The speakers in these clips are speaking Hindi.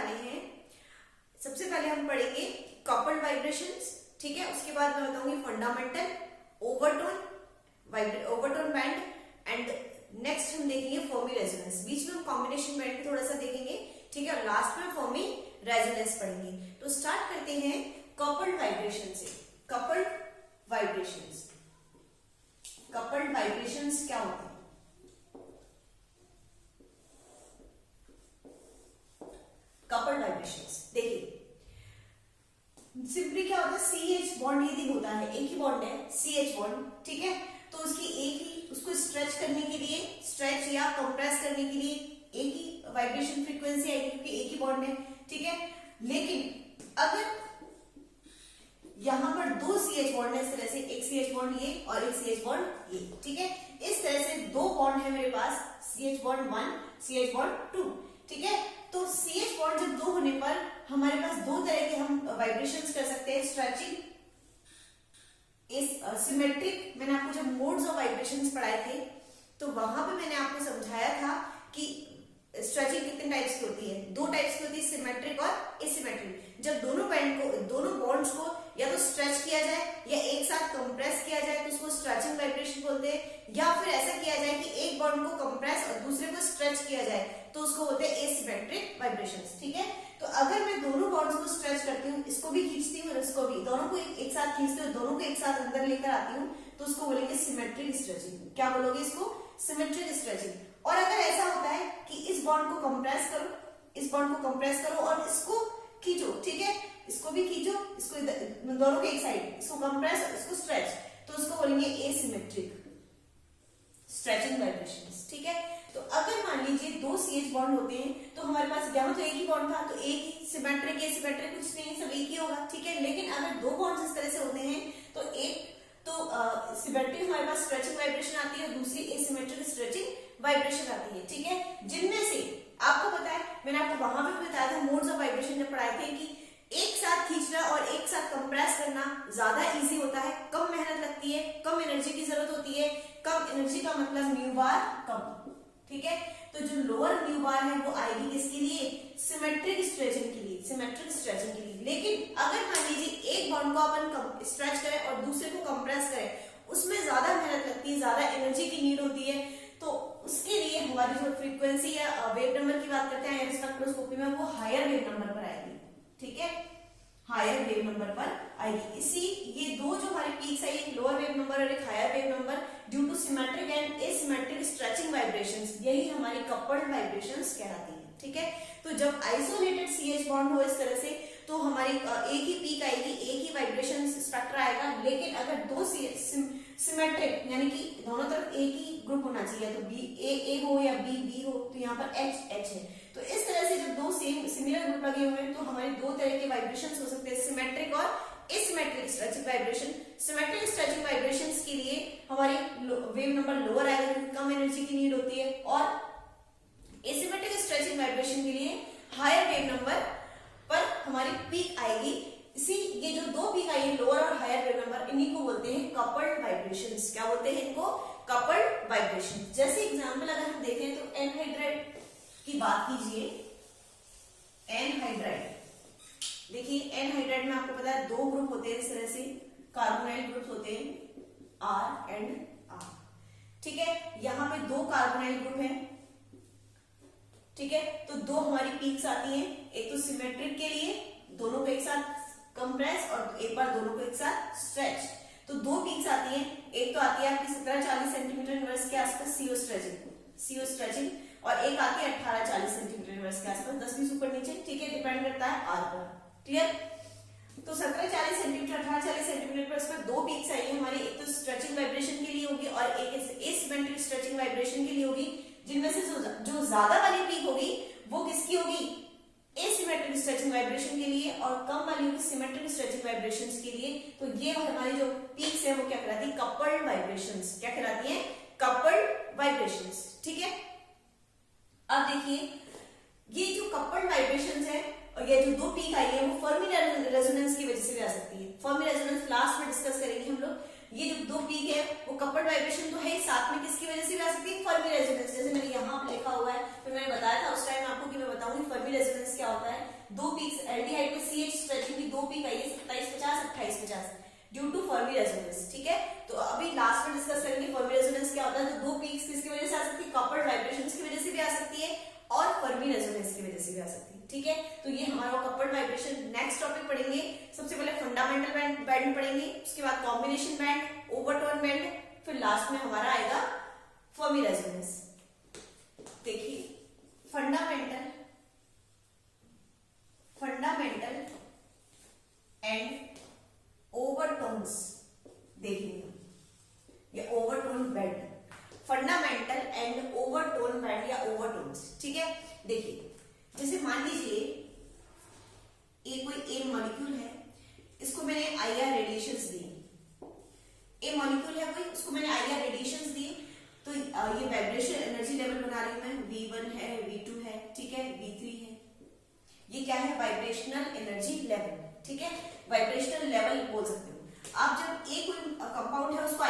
वाले हैं, सबसे पहले हम पढ़ेंगे कपल्ड वाइब्रेशंस, ठीक है। उसके बाद मैं बताऊंगी fundamental, overtone band and next हम देखेंगे फर्मी रेजोनेंस। बीच में हम कॉम्बिनेशन बैंड थोड़ा सा देखेंगे, ठीक है। और लास्ट में फर्मी रेजोनेंस पढ़ेंगे। तो स्टार्ट करते हैं कपल्ड वाइब्रेशन से। कपल्ड वाइब्रेशंस, कपल्ड वाइब्रेशंस क्या होते हैं? कपल्ड वाइब्रेशंस देखिए सिंपली क्या होता है, CH बॉन्ड यदि होता है, एक ही बॉन्ड है CH बॉन्ड, ठीक है। तो उसकी एक ही, उसको स्ट्रेच करने के लिए, स्ट्रेच या कंप्रेस करने के लिए एक ही वाइब्रेशन फ्रीक्वेंसी आएगी क्योंकि एक ही बॉन्ड है, ठीक है। लेकिन अगर यहां पर दो CH बॉन्ड है, इस तरह से एक CH बॉन्ड ये और एक CH बॉन्ड ये, ठीक है। इस तरह से दो बॉन्ड है मेरे पास, CH बॉन्ड 1, CH बॉन्ड 2, ठीक है। तो CH बॉन्ड जब दो होने पर हमारे पास दो तरह के हम वाइब्रेशंस कर सकते हैं, स्ट्रेचिंग, सिमेट्रिक। मैंने आपको जब मोड्स ऑफ वाइब्रेशंस पढ़ाए थे तो वहां पे मैंने आपको समझाया था कि स्ट्रेचिंग कितने टाइप्स की होती है, दो टाइप्स की होती है, सिमेट्रिक और एसिमेट्रिक। जब दोनों बॉन्ड्स को या तो स्ट्रेच किया जाए या एक साथ कंप्रेस किया जाए तो उसको स्ट्रेचिंग वाइब्रेशन बोलते हैं, या फिर ऐसा किया जाए कि एक बॉन्ड को कंप्रेस और दूसरे को स्ट्रेच किया जाए तो उसको बोलते हैं एसिमेट्रिक वाइब्रेशंस, ठीक है। तो अगर मैं दोनों बॉन्ड्स को स्ट्रेच करती हूँ, इसको भी खींचती हूँ और इसको भी, दोनों को एक साथ खींचती हूँ, दोनों को एक साथ अंदर लेकर आती हूँ, तो उसको बोलेंगे सिमेट्रिक स्ट्रेचिंग। क्या बोलोगे इसको? Symmetric stretching. और अगर ऐसा होता है कि इस बॉन्ड को कंप्रेस करो, इस बॉन्ड को कंप्रेस करो और इसको खींचो, ठीक है, इसको भी खींचो, इसको दोनों के एक साइड, इसको कंप्रेस और इसको स्ट्रेच, तो उसको बोलेंगे एसिमेट्रिक स्ट्रेचिंग वाइब्रेशंस, ठीक है। तो अगर मान लीजिए दो CH बॉन्ड होते हैं तो हमारे पास यहाँ तो एक ही बॉन्ड था, तो एक ही, सिमेट्रिक एसिमेट्रिक कुछ नहीं, सब एक ही होगा, ठीक है। लेकिन अगर दो बॉन्ड्स इस तरह से होते हैं तो एक तो सिमेट्रिक हमारे पास स्ट्रेचिंग वाइब्रेशन आती है और दूसरी एसिमेट्रिक स्ट्रेचिंग वाइब्रेशन आती है, ठीक है। जिनमें से आपको पता है, मैंने आपको वहां पे भी बताया था मोड्स ऑफ वाइब्रेशन जब पढ़ाए थे कि एक साथ खींचना और एक साथ कंप्रेस करना ज्यादा इजी होता है, कम मेहनत लगती है, कम एनर्जी की जरूरत होती है। कम एनर्जी का मतलब न्यू बार कम, ठीक है। तो जो लोअर न्यू बार है वो आएगी किसके लिए? सिमेट्रिक स्ट्रेचिंग के लिए, सिमेट्रिक स्ट्रेचिंग के लिए। लेकिन अगर मान लीजिए एक बॉन्ड को अपन स्ट्रेच करें और दूसरे को कंप्रेस करें, उसमें ज्यादा मेहनत लगती है, ज्यादा एनर्जी की नीड होती है, तो उसके लिए हमारी जो फ्रीक्वेंसी या वेव नंबर की बात करते हैं स्पेक्ट्रोस्कोपी में, वो हायर वेव नंबर पर आएगी, ठीक है, हायर वेव नंबर पर आएगी। इसी ये दो जो हमारी पीक्स है, एक लोअर वेव नंबर और एक higher wave number, due to symmetric and asymmetric stretching vibrations, यही हमारी कपल्ड वाइब्रेशंस कहलाती है, ठीक है। तो जब आइसोलेटेड CH बॉन्ड हो इस तरह से तो हमारी एक ही पीक आएगी, एक ही वाइब्रेशन स्पेक्ट्रा आएगा। लेकिन अगर दो सिमेट्रिक यानी कि दोनों तरफ एक ही ग्रुप होना चाहिए, तो बी ए हो या बी हो, तो यहाँ पर H है। तो इस तरह से जब दो सेम सिमिलर ग्रुप लगे हुए हैं तो हमारे दो तरह के वाइब्रेशंस हो सकते हैं, सिमेट्रिक और asymmetric stretching vibration. Symmetric stretching vibrations के लिए हमारी वेव नंबर लोअर आएगा क्योंकि कम एनर्जी की नीड होती है, और एसिमेट्रिक स्ट्रेचिंग वाइब्रेशन के लिए हायर वेव नंबर पर हमारी पीक आएगी। इसी ये जो दो पीक आई है, लोअर और हायर वेव नंबर, इन्हीं को बोलते हैं कपल्ड वाइब्रेशंस। क्या बोलते हैं इनको? Coupled vibration. जैसे एग्जांपल अगर हम देखें तो एनहाइड्राइड की बात कीजिए, एनहाइड्राइड देखिए, एनहाइड्राइड में आपको पता है दो ग्रुप होते हैं इस तरह से, कार्बोनाइल ग्रुप्स होते हैं R एंड R, ठीक है। यहाँ पे दो कार्बोनाइल ग्रुप हैं, ठीक है। तो दो हमारी पीक्स आती हैं, एक तो सिमेट्रिक के लिए दोनों को एक साथ कंप्रेस और एक बार दोनों को एक साथ स्ट्रेच, तो दो पीक्स आती हैं। एक तो आती है आपकी 17-40 सेंटीमीटर इनवर्स के आसपास CO स्ट्रेचिंग, और एक आती है 18-40 सेंटीमीटर इनवर्स के आसपास, 10-20 ऊपर नीचे, ठीक है, डिपेंड करता है R पर, क्लियर। तो 17-40 सेंटीमीटर 18-40 सेंटीमीटर पर दो पीक्स आई है हमारी, एक तो स्ट्रेचिंग वाइब्रेशन के लिए होगी और एक एसिमेट्रिक स्ट्रेचिंग वाइब्रेशन के लिए होगी। जिनमें से जो ज्यादा वाली पीक होगी वो किसकी होगी? एसिमेट्रिक स्ट्रेचिंग वाइब्रेशन के लिए, और कम वाली होगी सिमेट्रिक स्ट्रेचिंग वाइब्रेशंस के लिए। तो ये हमारी जो पीक्स है वो क्या कहलाती है? Coupled vibrations. क्या कहलाती है? कपल्ड वाइब्रेशंस, ठीक है। अब देखिए ये जो कपल्ड वाइब्रेशंस है और ये जो दो पीक आई है वो फर्मी रेजोनेंस की वजह से भी आ सकती है। फर्मी रेजोनेंस लास्ट में डिस्कस करेंगे हम लोग। ये जो दो पीक है वो कपल्ड वाइब्रेशन तो है, साथ में किसकी वजह से भी आ सकती है? Fermi resonance. जैसे मैंने यहाँ लिखा हुआ है, फिर मैंने बताया था उस टाइम आपको कि मैं बताऊंगी फर्मी रेजोनेंस क्या होता है। दो पीक्स एल्डिहाइड में CH स्ट्रेचिंग की दो पीक आई है 2750 2850 ड्यू टू फर्मी रेजोनेंस। ठीक है, तो अभी लास्ट में डिस्कस करेंगे फर्मी रेजोनेंस क्या होता है। तो दो पीक्स किसकी वजह से आ सकती है, कपल्ड वाइब्रेशंस की वजह से भी आ सकती है और फर्मी रेजोनेंस की वजह से भी आ सकती है। ठीक है, तो ये हमारा कपल्ड वाइब्रेशन। नेक्स्ट टॉपिक पढ़ेंगे, सबसे पहले फंडामेंटल बैंड पढ़ेंगे, उसके बाद कॉम्बिनेशन बैंड, ओवरटोन बैंड, फिर लास्ट में हमारा आएगा फर्मी रेजोनेंस। देखिए फंडामेंटल एंड ओवरटोन्स देखेंगे, ये overtone band, fundamental and overtone band या ओवरटोन्स। ठीक है, देखिए जैसे मान लीजिए ये कोई ए मॉलिक्यूल है, इसको मैंने IR रेडिएशंस दिए। ए मॉलिक्यूल है कोई, उसको मैंने IR रेडिएशंस दिए, तो ये वाइब्रेशन एनर्जी लेवल बना रही हूं मैं, V1 है, V2 है, ठीक है, V3 है। ये क्या है, वाइब्रेशनल एनर्जी लेवल। ठीक है, वाइब्रेशनल लेवल बोल सकते हो आप। जब एक कोई कंपाउंड है उसको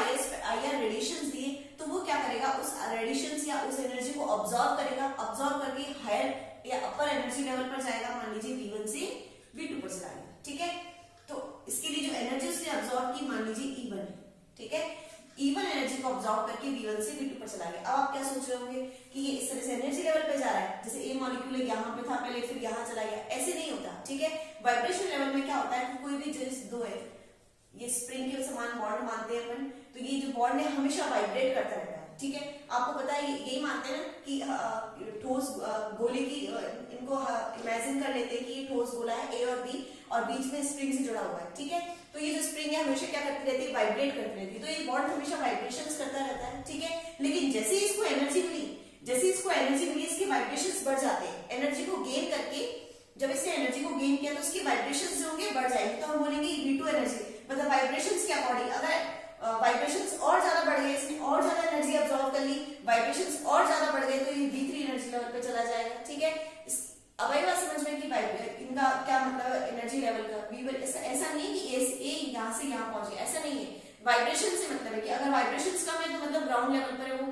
IR रेडिएशंस दिए, तो वो क्या करेगा, उस रेडिएशंस या उस एनर्जी को ऑब्जॉर्व करेगा, ऑब्जॉर्व करके हायर या अपर एनर्जी लेवल पर जाएगा, मान लीजिए V1 से V2 पर चला गया। ठीक है, तो इसके लिए जो एनर्जी उसने ऑब्जॉर्व की मान लीजिए E1 है। ठीक है, E1 एनर्जी को ऑब्जॉर्व करके V1 से V2 पर चला गया। अब आप क्या सोच रहे होंगे कि ये इस तरह से एनर्जी लेवल पे जा रहा है, जैसे ए मॉलिक्यूल यहाँ पे था पहले, फिर यहाँ चला गया, ऐसे नहीं होता। ठीक है, वाइब्रेशन लेवल में क्या होता है कि कोई भी चीज दो है, ये स्प्रिंग के समान बॉन्ड मानते हैं अपन, तो ये जो बॉन्ड है हमेशा वाइब्रेट करता रहता है। ठीक है, आपको पता है यही मानते हैं कि ठोस गोले की, इनको इमेजिन कर लेते हैं कि ये ठोस गोला है A और B और बीच में स्प्रिंग से जुड़ा हुआ है। ठीक है, तो ये जो स्प्रिंग है हमेशा क्या करती रहती है, वाइब्रेट करती रहती है, तो ये बॉन्ड हमेशा वाइब्रेशंस करता रहता है। ठीक है, लेकिन जैसे ही इसको एनर्जी मिली, इसके वाइब्रेशंस बढ़ जाते हैं। एनर्जी को गेन करके, जब इसने एनर्जी को गेन किया तो उसकी वाइब्रेशंस जो होंगे बढ़ जाएंगे, तो हम बोलेंगे V2 एनर्जी, मतलब वाइब्रेशंस के अकॉर्डिंग। अगर वाइब्रेशंस और ज्यादा बढ़ गए, इसने और ज्यादा एनर्जी अब्सॉर्ब कर ली, वाइब्रेशंस और ज्यादा बढ़ गए, तो ये V3 एनर्जी लेवल पे चला जाएगा। ठीक है, अब आई बात समझ में कि इनका क्या मतलब है एनर्जी लेवल का। V1 ऐसा नहीं कि A यहाँ से यहाँ पहुंचे, ऐसा नहीं है। वाइब्रेशन से मतलब है कि अगर वाइब्रेशंस कम है तो मतलब ग्राउंड लेवल पर है, वो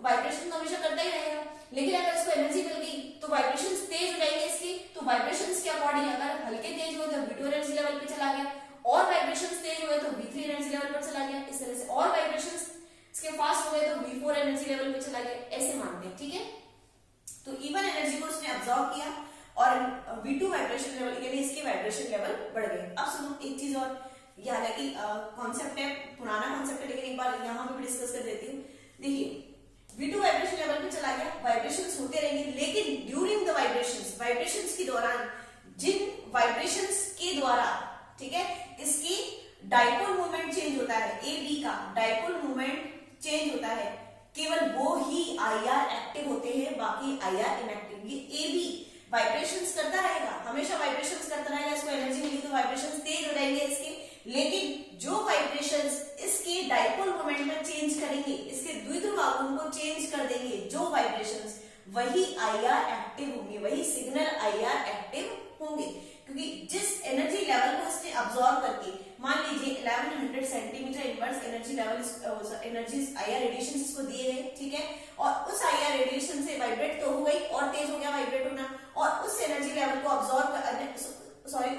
वाइब्रेशन तो हमेशा करता ही रहेगा। लेकिन अगर इसको एनर्जी मिल गई तो वाइब्रेशंस तेज हो जाएंगे इसकी, तो वाइब्रेशंस के अकॉर्डिंग अगर हल्के तेज हुए तो V2 एनर्जी लेवल पे चला गया, और वाइब्रेशंस तेज हुए तो V3 एनर्जी लेवल पर चला गया, इस तरह से। और वाइब्रेशंस इसके फास्ट हो गए तो V4 एनर्जी लेवल पे चला गया, ऐसे मानते हैं। ठीक है, तो E1 एनर्जी को उसने अब्सॉर्ब किया और V2 वाइब्रेशन लेवल यानी इसके वाइब्रेशन लेवल बढ़ गए। अब सुनो एक चीज और, ये हालांकि कॉन्सेप्ट है, पुराना कॉन्सेप्ट है, लेकिन एक बार यहाँ पे भी डिस्कस कर देती हूँ। देखिए V2 वाइब्रेशन लेवल पे चला गया, वाइब्रेशंस होते रहेंगे, लेकिन ड्यूरिंग द वाइब्रेशंस के दौरान, जिन वाइब्रेशंस के द्वारा, ठीक है, इसकी डाइपोल मोमेंट चेंज होता है, AB का डाइपोल मोमेंट चेंज होता है, केवल वो ही IR एक्टिव होते हैं, बाकी IR इनएक्टिव। ये AB वाइब्रेशंस करता रहेगा, हमेशा वाइब्रेशंस करता रहेगा, इसको एनर्जी मिली तो वाइब्रेशंस तेज हो जाएंगे इसके, लेकिन जो वाइब्रेशंस इसके डाइपोल मोमेंट में चेंज करेंगे, इसके द्विध्रुव आघूर्ण को चेंज कर देंगे, जो वाइब्रेशंस, वही IR एक्टिव होंगे, वही सिग्नल IR एक्टिव होंगे। क्योंकि जिस एनर्जी लेवल को इसने अब्सॉर्ब करके, मान लीजिए 1100 centimetre inverse energy level, energy IR radiation इसको दिए गए, ठीक है, और उस IR रेडिएशन से वाइब्रेट तो हो गई और तेज हो गया वाइब्रेट होना, और उस एनर्जी लेवल को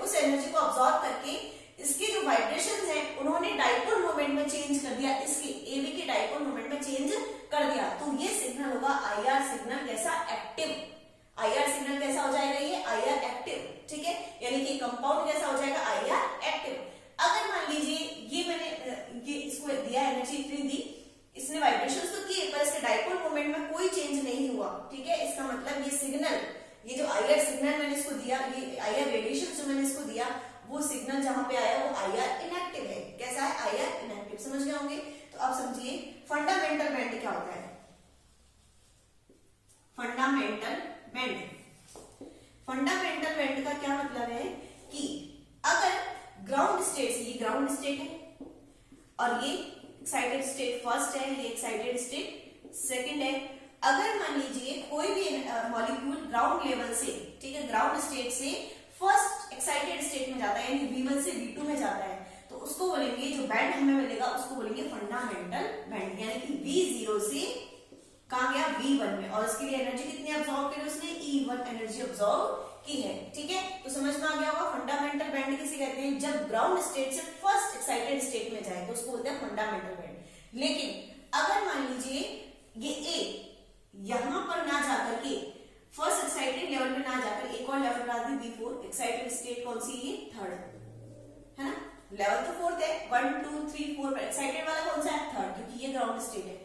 उस एनर्जी को अब्सॉर्ब करके इसके जो वाइब्रेशंस हैं उन्होंने डाइपोल मोमेंट में चेंज कर दिया, इसके AB के डाइपोल मोमेंट में चेंज कर दिया, तो ये सिग्नल होगा IR सिग्नल कैसा, एक्टिव। IR सिग्नल कैसा हो जाएगा, ये IR एक्टिव। ठीक है, यानी कि कंपाउंड कैसा हो जाएगा, IR एक्टिव। अगर मान लीजिए ये मैंने ये इसको दिया, एनर्जी इतनी दी, इसने वाइब्रेशंस तो किए पर इसके डाइपोल मोमेंट में कोई चेंज नहीं हुआ। ठीक है, इसका मतलब ये सिग्नल, ये जो IR सिग्नल मैंने इसको दिया, ये IR रेडिएशन जो मैंने इसको दिया, वो सिग्नल जहां पे आया वो IR इनएक्टिव है। कैसा है, IR इनएक्टिव। समझ गए होंगे? तो अब समझिए फंडामेंटल बैंड क्या होता है। फंडामेंटल बैंड का क्या मतलब है कि अगर ग्राउंड स्टेट से, ये ग्राउंड स्टेट है और ये एक्साइटेड स्टेट फर्स्ट है, ये एक्साइटेड स्टेट सेकंड है। अगर मान लीजिए कोई भी मॉलिक्यूल ग्राउंड लेवल से, ठीक है, ग्राउंड स्टेट से फर्स्ट एक्साइटेड स्टेट में जाता है, यानी V1 से V2 में जाता है, तो उसको बोलेंगे, जो बैंड हमें मिलेगा उसको बोलेंगे फंडामेंटल बैंड, यानी कि V0 से कहाँ गया V1 में, और उसके लिए एनर्जी कितनी अब्सॉर्ब करी उसने, E1 एनर्जी अब्सॉर्ब की है। ठीक है, तो समझ में आ गया होगा फंडामेंटल बैंड किसे कहते हैं, जब ग्राउंड स्टेट से फर्स्ट एक्साइटेड स्टेट में जाए तो उसको बोलते हैं फंडामेंटल बैंड। लेकिन अगर मान लीजिए ये ए यहां पर ना जाकर के फर्स्ट एक्साइटेड लेवल पे ना जाकर एक और लेवल बढ़ा दी V4, एक्साइटेड स्टेट कौन सी, ये थर्ड है ना, लेवल तो फोर्थ है, 1 2 3 4 पर एक्साइटेड वाला कौन सा है, थर्ड, क्योंकि ये ग्राउंड स्टेट है।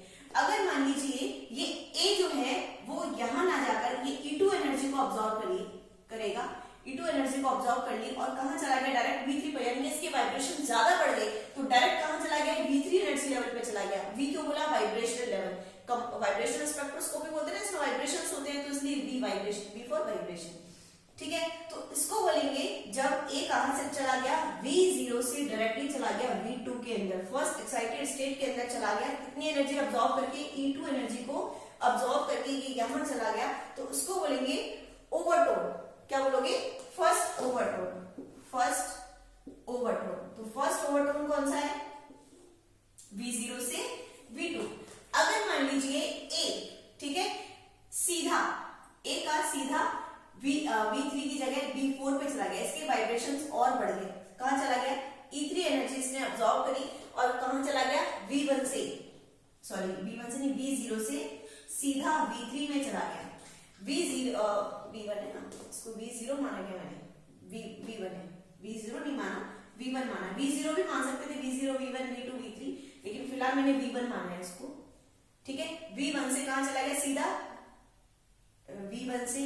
अगर मान लीजिए ये ए जो है वो यहां ना जाकर ये E2 एनर्जी को ऑब्जॉर्व करेगा, E2 एनर्जी को ऑब्जॉर्व कर ली और कहां चला गया, डायरेक्ट V3 पर, यानी इसके वाइब्रेशन ज्यादा बढ़ गए तो डायरेक्ट कहां चला गया, V3 एनर्जी लेवल पे चला गया। V क्यों बोला, वाइब्रेशनल लेवल, वाइब्रेशनल स्पेक्ट्रोस्कोपी बोलते हैं ना, इसमें वाइब्रेशंस होते हैं तो इसलिए V vibration, V for vibration. ठीक है, तो इसको बोलेंगे जब ए कहां से चला गया, V0 से डायरेक्टली चला गया V2 के अंदर, फर्स्ट एक्साइटेड स्टेट के अंदर चला गया, कितनी एनर्जी अब्सॉर्ब करके, E2 एनर्जी को अब्सॉर्ब करके ये यहां चला गया, तो उसको बोलेंगे ओवरटोन। क्या बोलोगे, फर्स्ट ओवरटोन, फर्स्ट ओवरटोन। तो फर्स्ट ओवरटोन कौन सा है, V0 से V2। अगर मान लीजिए ए, ठीक है, सीधा ए का सीधा V3 की जगह V4 पे चला गया, इसके वाइब्रेशंस और बढ़ गए, कहां चला गया, E3 एनर्जी इसने अब्सॉर्ब करी और कहां चला गया, V1 से नहीं, V0 से सीधा V3 में चला गया। V1 है ना, इसको V0 माना गया मैंने, V1 है, V0 नहीं माना, V1 माना, V0 भी मान सकते थे, V0 V1 V2 V3, लेकिन फिलहाल मैंने V1 माना है इसको। ठीक है, V1 से कहां चला गया, सीधा V1 से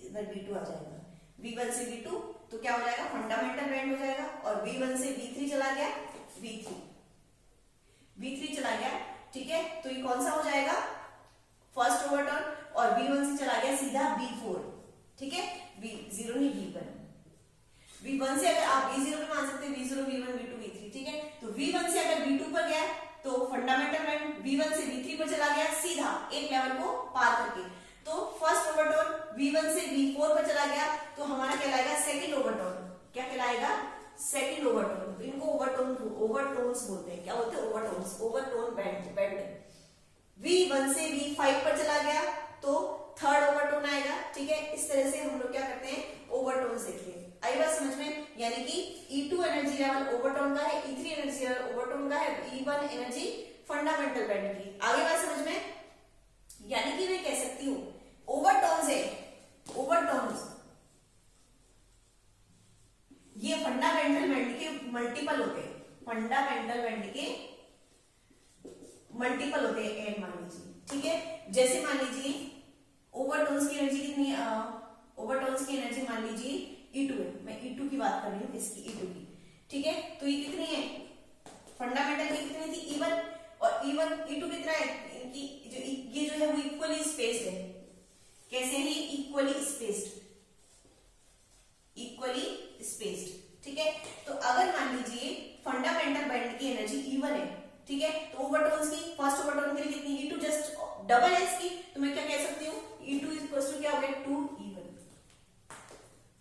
इधर V2 आ जाएगा, V1 से V2 तो क्या हो जाएगा, फंडामेंटल बैंड हो जाएगा, और V1 से V3 चला गया, V3 चला गया। ठीक है, तो ये कौन सा हो जाएगा, फर्स्ट ओवरटर्न, और V1 से चला गया सीधा V4। ठीक है, V0 नहीं V1, V1 से अगर आप V0 भी मान सकते हैं, V0 V1 V2 V3। ठीक है, तो V1 से अगर V2 पर गया तो फंडामेंटल बैंड V1 से V3 पर चला गया सीधा एक लेवल को पार करके, तो फर्स्ट ओवरटोन V1 से V4 पर चला गया तो हमारा कहलाएगा सेकंड ओवरटोन। क्या कहलाएगा, सेकंड ओवरटोन। तो इनको ओवरटोन्स बोलते हैं। क्या बोलते हैं, ओवरटोन्स, ओवरटोन बैंड। V1 से V5 पर चला गया तो थर्ड ओवरटोन आएगा। ठीक है, इस तरह से हम लोग क्या करते हैं, ओवरटोन्स देखते हैं। आई बात समझ में, यानी कि E2 एनर्जी लेवल ओवरटोन का है, E3 एनर्जी लेवल ओवरटोन का है, E1 एनर्जी फंडामेंटल बैंड की। आगे बात समझ में, यानी कि मैं कह सकती हूं ओवरटोन्स है, ओवरटोन्स ये फंडामेंटल बैंड के मल्टीपल होते हैं, फंडामेंटल बैंड के मल्टीपल होते हैं एन मान लीजिए। ठीक है, जैसे मान लीजिए ओवरटोन्स की एनर्जी कितनी, ओवरटोन्स की एनर्जी मान लीजिए E2 है, मैं E2 की बात कर रही हूँ, इसकी E2 की। ठीक है, तो ये कितनी है, फंडामेंटल की कितनी थी E1, और E1 E2 कितना है, इनकी ये जो है वो इक्वली स्पेस्ड है। कैसे है ये, इक्वली स्पेस्ड, इक्वली स्पेस्ड। ठीक है, तो अगर मान लीजिए फंडामेंटल बैंड की एनर्जी E1 है, ठीक है, तो ओवरटोन्स की फर्स्ट ओवरटोन के लिए कितनी, E2 जस्ट डबल है इसकी, तो मैं क्या कह सकती हूँ, E2 इक्वल्स टू क्या हो गया, 2E1।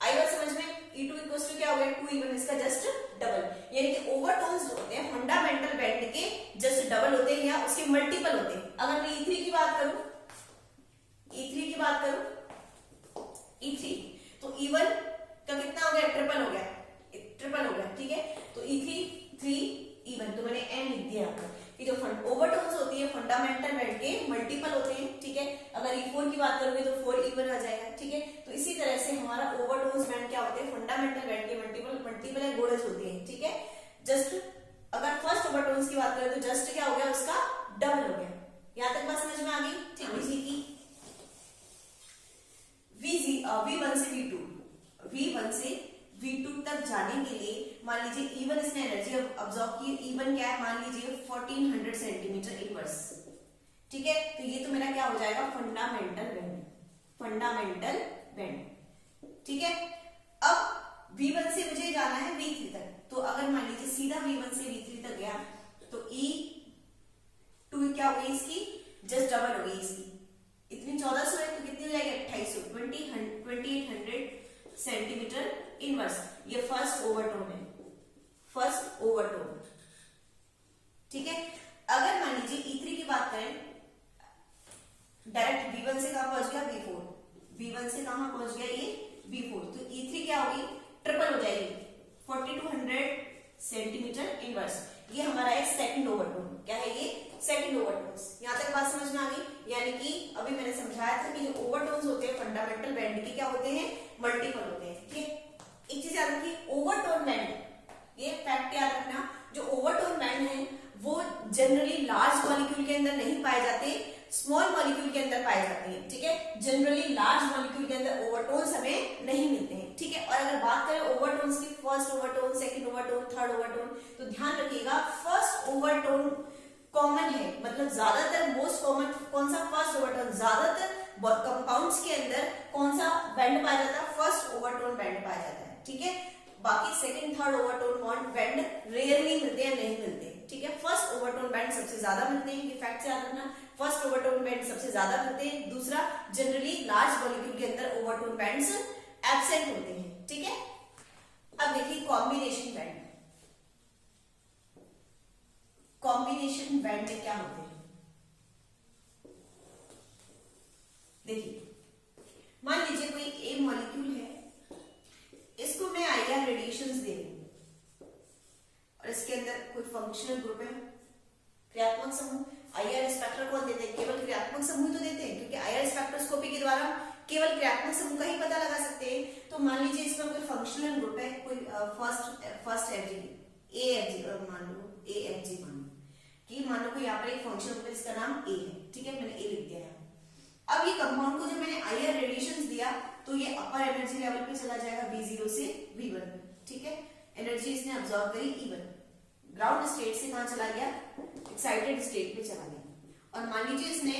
आई बात समझ में, E2 इक्वल्स टू क्या हो गया, 2E1, इसका जस्ट डबल। यानी कि ओवरटोन्स जो होते हैं फंडामेंटल बैंड के जस्ट डबल होते हैं या उसके मल्टीपल होते हैं। अगर मैं E3 की बात करूं, E3 की बात करूं, E3 तो E1 का कितना हो गया, ट्रिपल हो गया, ट्रिपल हो गया। ठीक है, तो E3 3E1, तो मैंने n लिख दिया आपको कि जो ओवरटोन्स होती है फंडामेंटल बैंड के मल्टीपल होते हैं। ठीक है, अगर E4 की बात करोगे तो 4E1 आ जाएगा। ठीक है, तो इसी तरह से हमारा ओवरटोन्स बैंड क्या होते हैं, फंडामेंटल बैंड के मल्टीपल है, गुणज होती है। ठीक है, जस्ट अगर फर्स्ट ओवरटोन्स की बात करें तो जस्ट क्या हो गया, उसका डबल हो गया। यहां तक बात समझ में आ गई। ठीक है, की V1 से V2, V1 से V2 तक जाने के लिए मान लीजिए E1 इसने एनर्जी अब्सॉर्ब की, E1 क्या है, मान लीजिए 1400 सेंटीमीटर इनवर्स। ठीक है, तो ये तो मेरा क्या हो जाएगा, फंडामेंटल बैंड, फंडामेंटल बैंड। ठीक है, अब V1 से मुझे जाना है V3 तक, तो अगर मान लीजिए सीधा V1 से V3 तक गया तो E2 क्या हो गई, इसकी जस्ट डबल हो गई, इसकी इतनी 1400 है तो कितनी हो जाएगी, 2800, 2800 सेंटीमीटर इनवर्स। ये फर्स्ट ओवरटोन है, फर्स्ट ओवरटोन। ठीक है, अगर मान लीजिए E3 की बात करें, V1 से कहां पहुंच गया V4, V1 से कहां पहुंच गया ये V4, तो E3 क्या होगी, ट्रिपल हो जाएगी 4200 सेंटीमीटर इनवर्स। ये हमारा है सेकंड ओवरटोन। क्या है ये, सेकंड ओवरटोन्स। यहां तक बात समझ में आ गई। यानी कि अभी मैंने समझाया था कि जो ओवरटोन्स होते हैं फंडामेंटल बैंड के क्या होते हैं, मल्टीपल होते हैं। ठीक है, एक चीज याद रखिए, ओवरटोन बैंड, ये फैक्ट याद रखना, जो ओवरटोन बैंड है वो जनरली लार्ज मॉलिक्यूल के अंदर नहीं पाए जाते, स्मॉल मॉलिक्यूल के अंदर पाए जाते हैं। ठीक है, जनरली लार्ज मॉलिक्यूल के अंदर ओवरटोन्स हमें नहीं मिलते हैं। ठीक है, और अगर बात करें ओवरटोन्स की, first overtone, second overtone, third overtone, तो ध्यान रखिएगा फर्स्ट ओवरटोन कॉमन है, मतलब ज्यादातर मोस्ट कॉमन कौन सा, फर्स्ट ओवरटोन। ज्यादातर कंपाउंड्स के अंदर कौन सा बैंड पाया जाता है, फर्स्ट ओवरटोन बैंड पाया जाता है। ठीक है, बाकी second third overtone band rarely मिलते हैं, नहीं मिलते। ठीक है, फर्स्ट ओवरटोन बैंड सबसे ज्यादा मिलते हैं, ये फैक्ट याद रखना, फर्स्ट ओवरटोन बैंड सबसे ज्यादा मिलते हैं। दूसरा, जनरली लार्ज मॉलिक्यूल के अंदर ओवरटोन बैंड्स एब्सेंट होते हैं। ठीक है, अब देखिए कॉम्बिनेशन बैंड। कॉम्बिनेशन बैंड में क्या होते हैं, देखिए मान लीजिए कोई ए मॉलिक्यूल है, इसको मैं आईआर रेडिएशंस दे रही हूं और इसके अंदर कोई फंक्शनल ग्रुप है, क्रियात्मक समूह। आईआर स्पेक्ट्रा कौन देते हैं, केवल क्रियात्मक समूह तो देते हैं, क्योंकि आईआर स्पेक्ट्रोस्कोपी के द्वारा केवल क्रियात्मक समूह का ही पता लगा सकते हैं। तो मान लीजिए इसमें कोई फंक्शनल ग्रुप है, कोई फर्स्ट एफजी, एएफजी मान लो, एएफजी मान लो कि मान लो कोई यहाँ पर एक फंक्शनल ग्रुप है जिसका नाम ए है। ठीक है, मैंने ए लिख दिया है। अब ये कंपाउंड को जब मैंने आईआर रेडिएशंस दिया तो ये अपर एनर्जी लेवल पे चला जाएगा V0 से V1 में। ठीक है, एनर्जी इसने अब्सॉर्ब करी E1, ग्राउंड स्टेट से कहां चला गया, एक्साइटेड स्टेट पे चला गया। और मान लीजिए इसने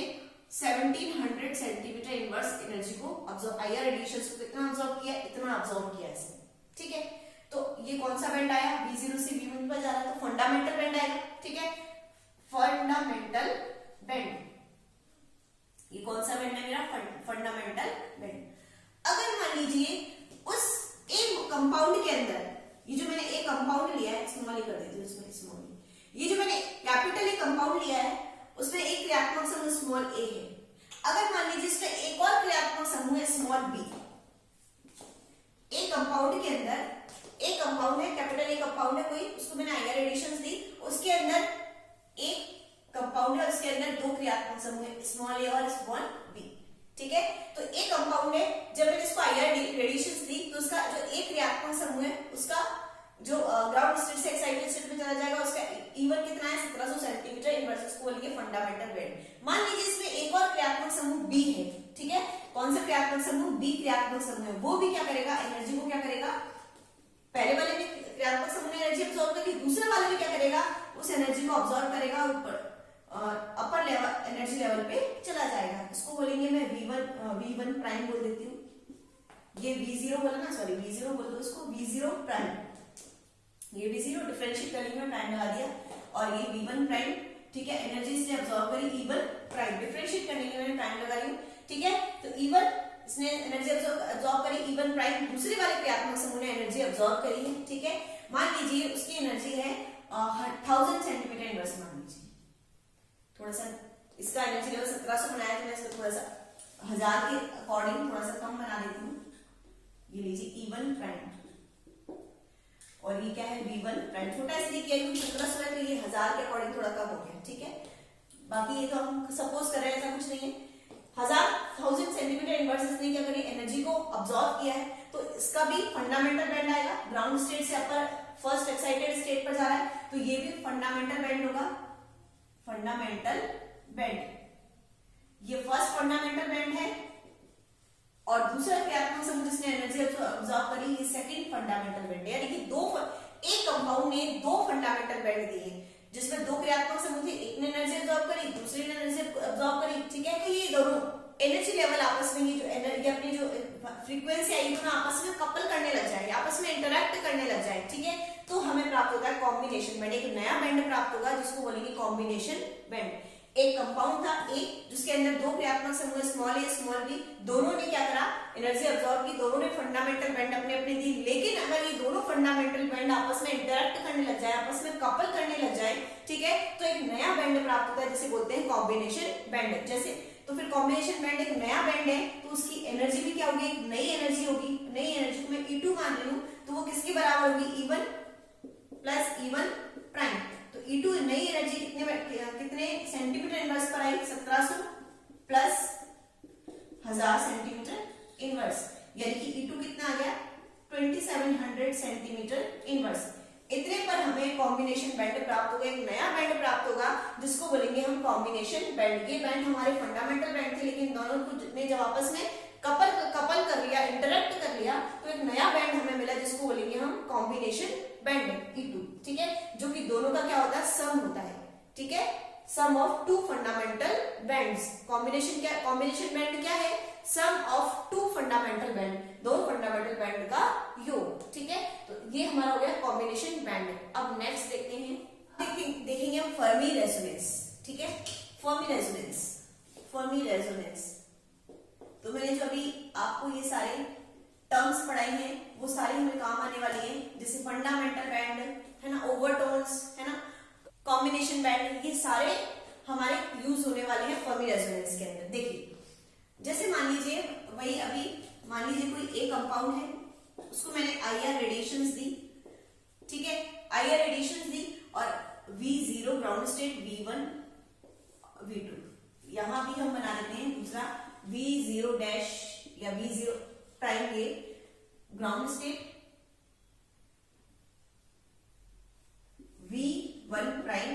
1700 सेंटीमीटर इनवर्स एनर्जी को अब्सॉर्ब, आईआर रेडिएशंस को कितना अब्सॉर्ब किया, इतना अब्सॉर्ब किया इसने। ठीक है, तो ये कौन सा बैंड आया, V0 से V1 पर जा रहा है, तो फंडामेंटल बैंड आएगा। ठीक है, फंडामेंटल बैंड, ये कौन सा बैंड है मेरा, फंडामेंटल बैंड। अगर मान लीजिए उस एक कंपाउंड के अंदर, ये जो मैंने एक कंपाउंड लिया है, स्मॉल ही कर देती हूँ इसमें, स्मॉल, ये जो मैंने कैपिटल एक कंपाउंड लिया है उसमें एक क्रियात्मक समूह स्मॉल ए है। अगर मान लीजिए इसका एक और क्रियात्मक समूह है स्मॉल बी, एक कंपाउंड के अंदर एक कंपाउंड है, कैपिटल एक कंपाउंड है कोई, उसको मैंने आईआर रेडिएशंस दी, उसके अंदर एक कंपाउंड है, उसके अंदर दो क्रियात्मक समूह है, स्मॉल ए और स्मॉल बी। ठीक है, तो एक कंपाउंड है, जब मैंने इसको आईआर रेडिएशंस दी तो उसका जो एक क्रियात्मक समूह है उसका जो ग्राउंड स्टेट से एक्साइटेड स्टेट में चला जाएगा, उसका E1 कितना है, 1700 सेंटीमीटर इनवर्स, इसको बोलेंगे फंडामेंटल बैंड। मान लीजिए इसमें एक और क्रियात्मक समूह बी है। ठीक है, कौन सा क्रियात्मक समूह, बी क्रियात्मक समूह है, वो भी क्या करेगा, एनर्जी को क्या करेगा, पहले वाले में क्रियात्मक समूह ने एनर्जी अब्सॉर्ब करी, दूसरे वाले में क्या करेगा, उस एनर्जी को अब्सॉर्ब करेगा, ऊपर अपर लेवल एनर्जी लेवल पे चला जाएगा। इसको बोलेंगे मैं V1 प्राइम बोल देती हूँ, ये V0 बोला ना, सॉरी V0 बोल दो इसको, V0 प्राइम, ये V0 डिफरेंशिएट करने में प्राइम लगा दिया, और ये V1 प्राइम। ठीक है, एनर्जी इसने अब्सॉर्ब करी E1 प्राइम, डिफरेंशिएट करने के लिए प्राइम लगा रही हूँ। ठीक है, तो E1 इसने एनर्जी अब्सॉर्ब करी E1 प्राइम, दूसरे वाले क्रियात्मक समूह ने एनर्जी अब्सॉर्ब करी है। ठीक है, मान लीजिए उसकी एनर्जी है 1000 सेंटीमीटर इनवर्स, मान लीजिए थोड़ा सा इसका एनर्जी लेवल 1700 बनाया, तो मैं इसको थोड़ा सा 1000 के अकॉर्डिंग थोड़ा सा कम बना देती हूँ। ये लीजिए E1 प्राइम और ये क्या है V1 प्राइम, छोटा इसलिए किया क्योंकि 1700 है तो ये 1000 के अकॉर्डिंग थोड़ा कम हो गया। ठीक है, बाकी ये तो हम सपोज कर रहे हैं, ऐसा कुछ नहीं है। 1000 सेंटीमीटर इनवर्स इसने क्या करी, एनर्जी को अब्सॉर्ब किया है, तो इसका भी फंडामेंटल बैंड आएगा, ग्राउंड स्टेट से अपर फर्स्ट एक्साइटेड स्टेट पर जा रहा है, तो ये भी फंडामेंटल बैंड होगा, फंडामेंटल बैंड। ये फर्स्ट फंडामेंटल बैंड है और दूसरा क्रियात्मक समूह जिसने एनर्जी अब्सॉर्ब करी, ये सेकंड फंडामेंटल बैंड है। यानी कि एक कंपाउंड ने दो फंडामेंटल बैंड दिए जिसमें दो क्रियात्मक समूह थे, एक ने एनर्जी अब्सॉर्ब करी, दूसरे ने एनर्जी अब्सॉर्ब करी। ठीक है, तो ये दोनों एनर्जी लेवल आपस में, ये जो एनर्जी अपनी जो फ्रीक्वेंसी आई, दोनों आपस में कपल करने लग जाए, आपस में इंटरैक्ट करने लग जाए। ठीक है, तो हमें प्राप्त होता है कॉम्बिनेशन बैंड, एक नया बैंड प्राप्त होगा जिसको बोलेंगे कॉम्बिनेशन बैंड। एक कंपाउंड था ए जिसके अंदर दो क्रियात्मक समूह स्मॉल ए स्मॉल बी, दोनों ने क्या करा, एनर्जी अब्सॉर्ब की, दोनों ने फंडामेंटल बैंड अपने अपने दी। लेकिन अगर ये दोनों फंडामेंटल बैंड आपस में इंटरैक्ट करने लग जाए, आपस में कपल करने लग जाए, ठीक है, तो एक नया बैंड प्राप्त होता है जिसे बोलते हैं कॉम्बिनेशन बैंड। जैसे तो फिर कॉम्बिनेशन बैंड एक नया बैंड है, तो उसकी एनर्जी भी क्या होगी, एक नई एनर्जी होगी। नई एनर्जी को मैं E2 मान रही हूँ, तो वो किसके बराबर होगी, E1 प्लस E1 प्राइम। तो E2 नई एनर्जी कितने सेंटीमीटर इनवर्स पर आई, 1700 प्लस 1000 सेंटीमीटर इनवर्स, यानी कि E2 कितना आ गया, 2700 सेंटीमीटर इनवर्स। इतने पर हमें कॉम्बिनेशन बैंड प्राप्त होगा, एक नया बैंड प्राप्त होगा जिसको बोलेंगे हम कॉम्बिनेशन बैंड। ये बैंड हमारे फंडामेंटल बैंड थे, लेकिन दोनों को ने जब आपस में कपल कर लिया, इंटरेक्ट कर लिया, तो एक नया बैंड हमें मिला जिसको बोलेंगे हम कॉम्बिनेशन बैंड E2, ठीक है, जो कि दोनों का क्या होता है, सम होता है, ठीक है, sum of two fundamental bands. Combination band क्या है, sum of two fundamental band, दो फंडामेंटल बैंड का योग, ठीक है। तो ये हमारा हो गया कॉम्बिनेशन बैंड। अब नेक्स्ट देखते हैं, देखेंगे हम फर्मी रेजोनेंस, ठीक है, फर्मी रेजोनेंस। तो मैंने जो अभी आपको ये सारे टर्म्स पढ़ाई हैं वो सारी हमें काम आने वाली हैं, जैसे फंडामेंटल बैंड है ना, ओवरटोन्स है ना, कॉम्बिनेशन बैंड, ये सारे हमारे यूज होने वाले हैं फर्मी रेजोनेंस के अंदर। देखिए जैसे मान लीजिए कोई एक कंपाउंड है, उसको मैंने IR रेडिएशंस दी, ठीक है, IR रेडिएशंस दी और V0 ground state, V1 V2, यहां भी हम बना देते हैं दूसरा V0 डैश या V0 प्राइम, ये ग्राउंड स्टेट, V1 प्राइम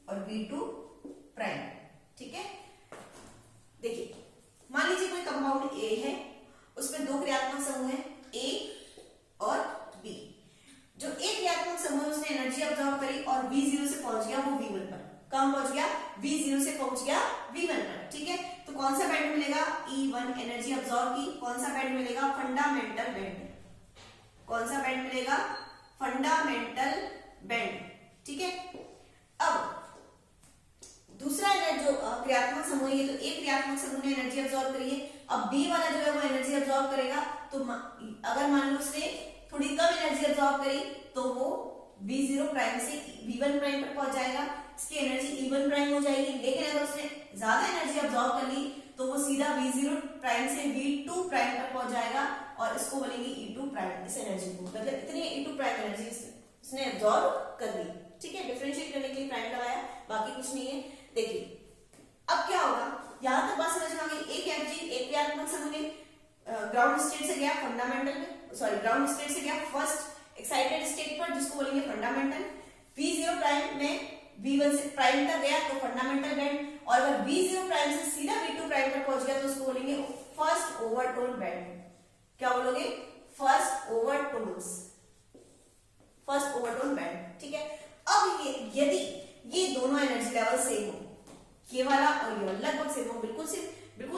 और V2 प्राइम, ठीक है। देखिए मान लीजिए कोई कंपाउंड A है, उसमें दो क्रियात्मक समूह है A और B। जो एक क्रियात्मक समूह है उसने एनर्जी अब्सॉर्ब करी और V0 से पहुंच गया वो V1 पर, कहां पहुंच गया, V0 से पहुंच गया V1 पर, ठीक है। तो कौन सा बैंड मिलेगा, E1 एनर्जी अब्सॉर्ब की, कौन सा बैंड मिलेगा, फंडामेंटल बैंड, कौन सा बैंड मिलेगा, फंडामेंटल बैंड, ठीक है। अब दूसरा जो क्रियात्मक समूह है, तो एक क्रियात्मक समूह ने एनर्जी अब्सॉर्ब करी है, अब B वाला जो है वो एनर्जी अब्सॉर्ब करेगा। तो अगर मान लो उसने थोड़ी कम एनर्जी अब्सॉर्ब करी तो वो V0 प्राइम से V1 प्राइम पर पहुंच जाएगा, इसकी एनर्जी E1 प्राइम हो जाएगी। लेकिन अगर उसने ज्यादा एनर्जी अब्सॉर्ब कर ली तो वो सीधा V0 प्राइम से V2 प्राइम पर पहुंच जाएगा और इसको बोलेंगे E2 प्राइम। इस एनर्जी को मतलब इतनी E2 प्राइम एनर्जी उसने अब्सॉर्ब कर ली, ठीक है, डिफरेंशिएट करने के लिए प्राइम लगाया, बाकी कुछ नहीं है। देखिए अब क्या होगा, यहां तक बात समझ में आ गई। एक क्रियात्मक समूह ने ग्राउंड स्टेट से गया फंडामेंटल में, ग्राउंड स्टेट से गया फर्स्ट एक्साइटेड स्टेट पर जिसको बोलेंगे फंडामेंटल। V0 प्राइम में V1 से प्राइम तक गया तो फंडामेंटल बैंड, और अगर V0 प्राइम से सीधा V2 प्राइम पर पहुंच गया तो उसको बोलेंगे फर्स्ट ओवरटोन बैंड। क्या बोलोगे, फर्स्ट ओवरटोन बैंड, ठीक है। अब यदि ये दोनों एनर्जी लेवल सेम हो, ये वाला और ये वाला लगभग सेम हो, बिल्कुल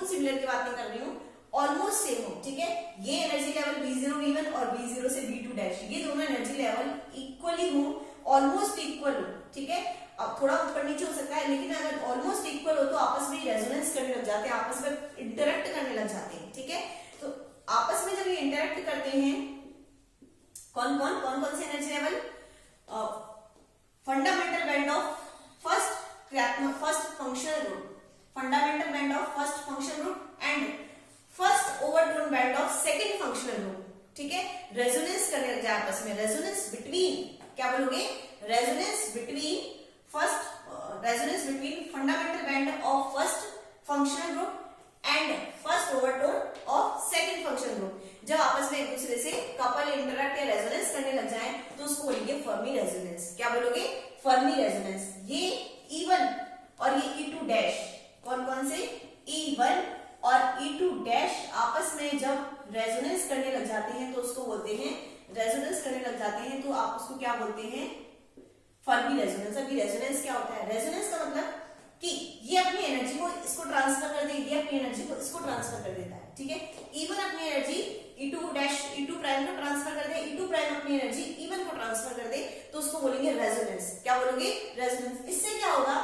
सिमिलर की बात नहीं कर रही हूं, ऑलमोस्ट सेम हो, ठीक है। ये एनर्जी लेवल V0 V1 और V0 से V2 डैश, ये दोनों एनर्जी लेवल इक्वली हो, ऑलमोस्ट इक्वल हो, ठीक है। अब थोड़ा ऊपर नीचे हो सकता है, लेकिन अगर ऑलमोस्ट इक्वल हो तो आपस में रेजोनेंस करने लग जाते हैं, आपस में इंटरेक्ट करने लग जाते हैं, ठीक है। तो आपस में जब ये इंटरेक्ट करते हैं, कौन से energy level, fundamental band of first functional group, fundamental band of first functional group and first overtone band of second functional group, ठीक है। रेजोनेंस करने लग जाए आपस में, रेजोनेंस बिटवीन, क्या बोलोगे, resonance between fundamental band of first functional group and first overtone of second functional group. जब आपस में एक दूसरे से कपल इंटरैक्ट या रेजोनेंस करने लग जाए तो उसको बोलेंगे फर्मी रेजोनेंस। क्या बोलोगे, फर्मी रेजोनेंस। ये E1 और ये E2 डैश, कौन से, E1 और E2 डैश आपस में जब रेजोनेंस करने लग जाते हैं तो उसको बोलते हैं, रेजोनेंस करने लग जाते हैं तो आप उसको क्या बोलते हैं, फर्मी रेजोनेंस। अभी रेजोनेंस क्या होता है, रेजोनेंस का मतलब कि ये अपनी एनर्जी को इसको ट्रांसफर कर दे, ये अपनी एनर्जी को इसको ट्रांसफर कर देता है, ठीक है। E1 अपनी एनर्जी E2 प्राइम को ट्रांसफर कर दे, E2 प्राइम अपनी एनर्जी E1 को ट्रांसफर कर दे, तो उसको बोलेंगे रेजोनेंस। क्या बोलोगे, रेजोनेंस। इससे क्या होगा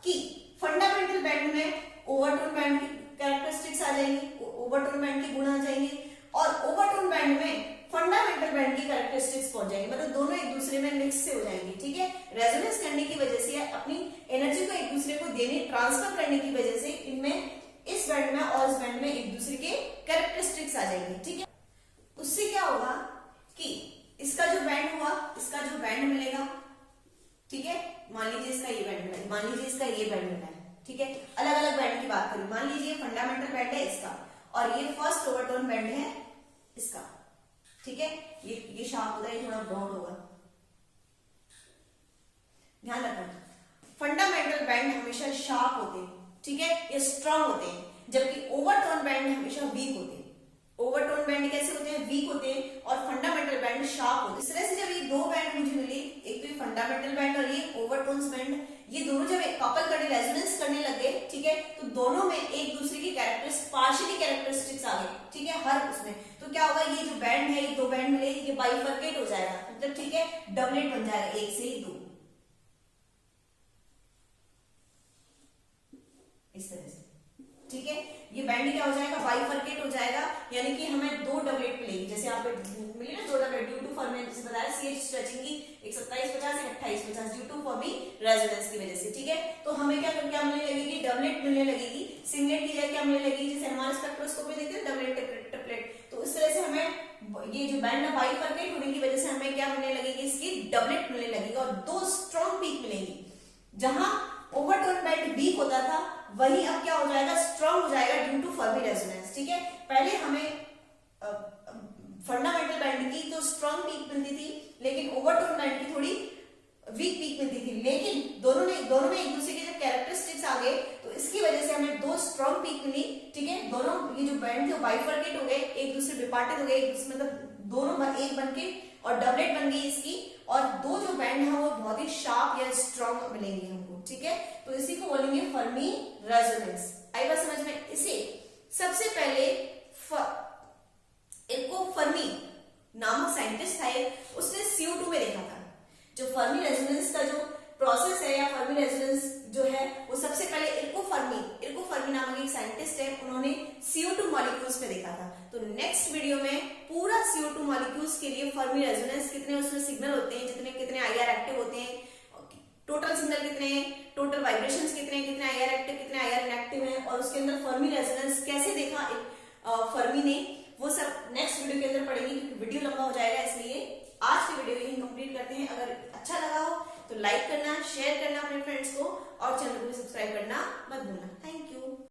कि फंडामेंटल बैंड में ओवरटोन बैंड की कैरेक्टरिस्टिक्स आ जाएंगी, ओवरटोन बैंड के गुण आ जाएंगे, और ओवरटोन बैंड में फंडामेंटल बैंड की कैरेक्टरिस्टिक्स पहुंच जाएंगी, मतलब दोनों एक दूसरे में मिक्स से हो जाएंगी, ठीक है। रेजोनेंस करने की वजह से, अपनी एनर्जी को एक दूसरे को देने, ट्रांसफर करने की वजह से इनमें इस बैंड में और इस बैंड में एक दूसरे के कैरेक्टरिस्टिक्स आ जाएंगे, ठीक है। उससे क्या होगा कि इसका जो बैंड हुआ, इसका जो बैंड मिलेगा, ठीक है, मान लीजिए इसका ये बैंड मिला, मान लीजिए इसका ये बैंड मिला है, ठीक है। अलग अलग बैंड की बात करें, मान लीजिए फंडामेंटल बैंड है इसका और ये फर्स्ट ओवरटोन बैंड है इसका, ठीक है। ये शार्प होता है, ये थोड़ा ब्रॉड होगा, ध्यान रखना। फंडामेंटल बैंड हमेशा शार्प होते हैं, ठीक है, ये स्ट्रांग होते हैं, जबकि ओवरटोन बैंड हमेशा वीक होते हैं। ओवरटोन बैंड कैसे होते हैं, वीक होते हैं, और फंडामेंटल बैंड शार्प होते हैं। इस तरह से जब ये दो बैंड मुझे मिले, एक तो ये फंडामेंटल बैंड और ये ओवरटोन्स बैंड, ये दोनों जब कपल करने रेजोनेंस करने लगे, ठीक है, तो दोनों में एक दूसरे की पार्शियली कैरेक्टरिस्टिक्स आ गए, ठीक है, हर उसमें। तो क्या होगा, ये जो बैंड है, ये दो बैंड मिले, ये बाइफरकेट हो जाएगा, मतलब ठीक है, डबलेट बन जाएगा, एक से ही दो, इस तरह से, ठीक है। ये बैंड क्या हो जाएगा, बाइफरकेट हो जाएगा, यानी कि हमें दो डबलेट मिलेगी, जैसे यहाँ पे मिली ना दो डबलेट, ड्यू टू फर्मी, जैसे बताया सीएच स्ट्रेचिंग की 2750 2850 ड्यू टू फर्मी रेजोनेंस की वजह से, ठीक है। तो हमें क्या मिलने लगेगी, डबलेट मिलने लगेगी। सिंगलेट की जगह क्या मिलने लगेगी, जैसे हमारे स्पेक्ट्रोस्कोप में देखते हैं डबलेट ट्रिपलेट, तो इस तरह से हमें ये जो बैंड है बाइफरकेट होने की वजह से हमें क्या मिलने लगेगी, इसकी डबलेट मिलने लगेगी और दो स्ट्रॉन्ग पीक मिलेंगी। जहां ओवरटोन बैंड वीक होता था, वही अब क्या हो जाएगा, स्ट्रॉन्ग हो जाएगा ड्यू टू फर्मी रेजोनेंस, ठीक है। पहले हमें फंडामेंटल बैंड की तो स्ट्रॉन्ग पीक मिलती थी, लेकिन ओवरटोन बैंड की थोड़ी वीक पीक मिलती थी, लेकिन दोनों में एक दूसरे के जब कैरेक्टरिस्टिक्स आ गए, तो इसकी वजह से हमें दो स्ट्रॉन्ग पीक मिली, ठीक है। दोनों ये जो बैंड थे बाइफरकेट हो गए, एक दूसरे डिपार्टेड हो गए, एक दूसरे मतलब दोनों एक बन के और डबलेट बन गई इसकी, और दो जो बैंड है वो बहुत ही शार्प या स्ट्रॉन्ग मिलेंगे हमको, ठीक है। तो इसी को बोलेंगे फर्मी रेजोनेंस। आई बात समझ में। इसे सबसे पहले इनको फर्मी नामक साइंटिस्ट था, उसने CO2 में देखा था। जो फर्मी रेजोनेंस का जो प्रोसेस है या फर्मी रेजोनेंस जो है, वो सबसे पहले इर्को फर्मी नामक एक साइंटिस्ट है, उन्होंने CO2 मॉलिक्यूल्स में देखा था। तो नेक्स्ट वीडियो में पूरा CO2 मॉलिक्यूल्स के लिए फर्मी रेजोनेंस कितने उसमें सिग्नल होते हैं, कितने IR एक्टिव होते हैं, टोटल सिग्नल कितने हैं, टोटल वाइब्रेशंस कितने IR एक्टिव, कितने IR इनएक्टिव हैं, और उसके अंदर फर्मी रेजोनेंस कैसे देखा फर्मी ने, वो सब नेक्स्ट वीडियो के अंदर पढ़ेंगे, क्योंकि वीडियो लंबा हो जाएगा। इसलिए आज की वीडियो यही कंप्लीट करते हैं। अगर अच्छा लगा हो तो लाइक करना, शेयर करना अपने फ्रेंड्स को, और चैनल को सब्सक्राइब करना मत भूलना। Thank you.